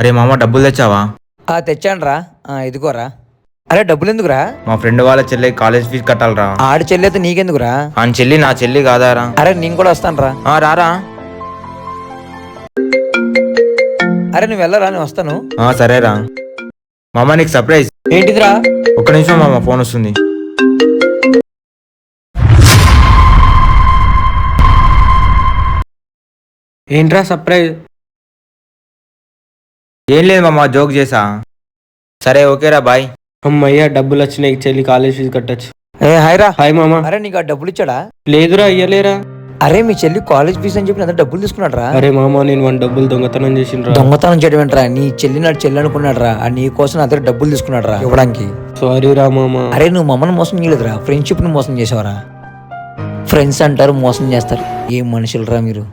అరే మామ డబ్బులు తెచ్చావా? తెచ్చాను రా. ఇదిగోరా. అరే డబ్బులు ఎందుకురా? మా ఫ్రెండ్ వాళ్ళ చెల్లి కాలేజ్ ఫీజు కట్టాలరా. ఆడి చెల్లి అయితే నీకెందుకురా? ఆయన చెల్లి నా చెల్లి కాదారా? అరే నేను కూడా వస్తాను రా. రారా. అరే నువ్వు వెళ్ళరా, నేను వస్తాను. సరేరా మామ, నీకు సర్ప్రైజ్. ఏంటిదిరా? ఒక్క నిమిషం మామ, ఫోన్ వస్తుంది. ఏంట్రా సర్ప్రైజ్? ఏం లేదు మామ, జోక్ చేసా. సరే ఓకేరా, బాయ్. అమ్మయ్యా, డబ్బులు వచ్చినాయి, చెల్లి కాలేజ్ ఫీజు కట్టచ్చు. హాయ్ రా. హాయ్ మామ. అరే నీకు ఆ డబ్బులు ఇచ్చాడా? లేదురా, ఇయ్యలేరా. అరే మీ చెల్లి కాలేజ్ ఫీజు అని చెప్పి అందరు డబ్బులు తీసుకున్నాడు రా. అరే మామ, నేను వన్ డబ్బులు దొంగతనం చేసిండ్రా. దొంగతనం చేయడం ఏంట్రా? నీ చెల్లి నాడు చెల్లి అనుకున్నాడు రా. నీ కోసం అందరు డబ్బులు తీసుకున్నాడు రా ఇవ్వడానికి. సారీ రా మామ. అరే నువ్వు మమ్మల్ని మోసం చేయలేదురా, ఫ్రెండ్షిప్ ని మోసం చేసావరా. ఫ్రెండ్స్ అంటారు, మోసం చేస్తారు. ఏం మనుషులు రా మీరు.